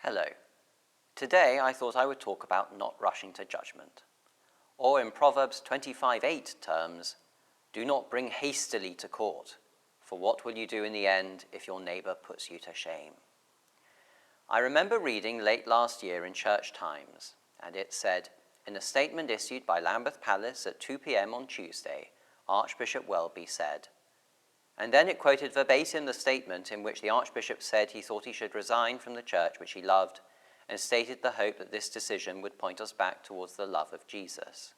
Hello. Today I thought I would talk about not rushing to judgment. Or in Proverbs 25:8 terms, do not bring hastily to court, for what will you do in the end if your neighbour puts you to shame? I remember reading late last year in Church Times, and it said, in a statement issued by Lambeth Palace at 2 p.m. on Tuesday, Archbishop Welby said, and then it quoted verbatim the statement in which the Archbishop said he thought he should resign from the church which he loved, and stated the hope that this decision would point us back towards the love of Jesus.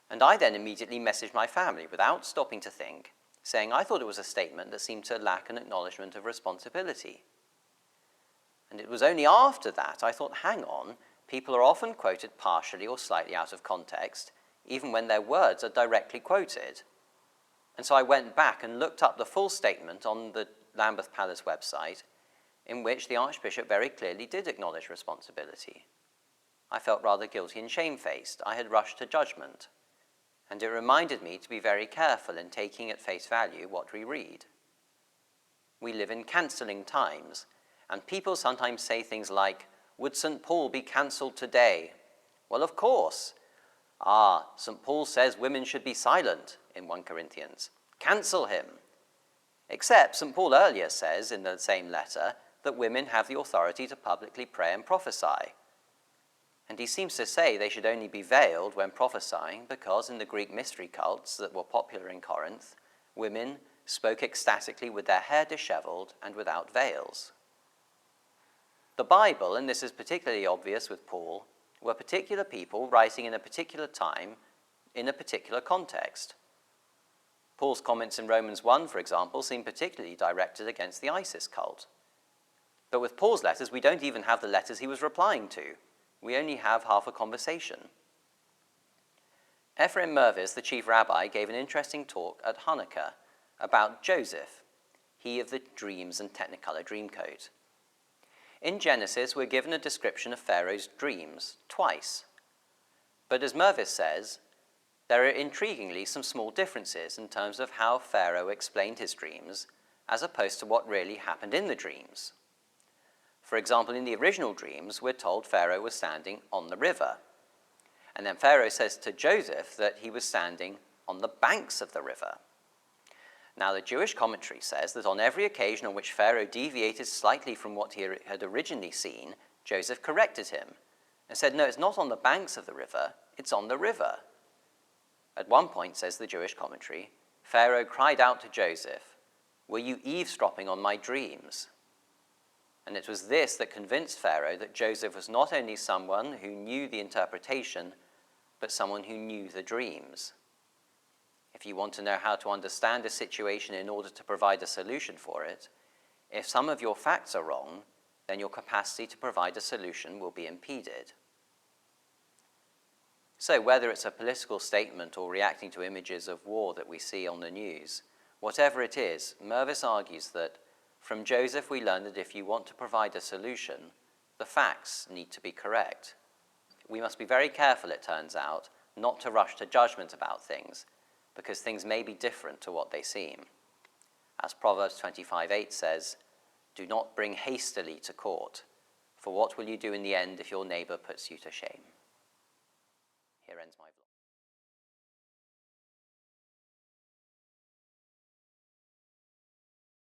And I then immediately messaged my family without stopping to think, saying I thought it was a statement that seemed to lack an acknowledgement of responsibility. And it was only after that I thought, hang on, people are often quoted partially or slightly out of context, even when their words are directly quoted. And so I went back and looked up the full statement on the Lambeth Palace website, in which the Archbishop very clearly did acknowledge responsibility. I felt rather guilty and shamefaced. I had rushed to judgment, and it reminded me to be very careful in taking at face value what we read. We live in cancelling times, and people sometimes say things like, would St. Paul be cancelled today? Well, of course. St. Paul says women should be silent in 1 Corinthians. Cancel him. Except St. Paul earlier says in the same letter that women have the authority to publicly pray and prophesy. And he seems to say they should only be veiled when prophesying because in the Greek mystery cults that were popular in Corinth, women spoke ecstatically with their hair dishevelled and without veils. The Bible, and this is particularly obvious with Paul, were particular people writing in a particular time, in a particular context. Paul's comments in Romans 1, for example, seem particularly directed against the ISIS cult. But with Paul's letters, we don't even have the letters he was replying to. We only have half a conversation. Ephraim Mervis, the chief rabbi, gave an interesting talk at Hanukkah about Joseph, he of the dreams and Technicolor Dreamcoat. In Genesis, we're given a description of Pharaoh's dreams twice. But as Mervis says, there are intriguingly some small differences in terms of how Pharaoh explained his dreams as opposed to what really happened in the dreams. For example, in the original dreams, we're told Pharaoh was standing on the river. And then Pharaoh says to Joseph that he was standing on the banks of the river. Now, the Jewish commentary says that on every occasion on which Pharaoh deviated slightly from what he had originally seen, Joseph corrected him and said, no, it's not on the banks of the river, it's on the river. At one point, says the Jewish commentary, Pharaoh cried out to Joseph, were you eavesdropping on my dreams? And it was this that convinced Pharaoh that Joseph was not only someone who knew the interpretation, but someone who knew the dreams. If you want to know how to understand a situation in order to provide a solution for it, if some of your facts are wrong, then your capacity to provide a solution will be impeded. So whether it's a political statement or reacting to images of war that we see on the news, whatever it is, Mervis argues that from Joseph we learn that if you want to provide a solution, the facts need to be correct. We must be very careful, it turns out, not to rush to judgment about things, because things may be different to what they seem. As Proverbs 25:8 says, do not bring hastily to court, for what will you do in the end if your neighbour puts you to shame? Here ends my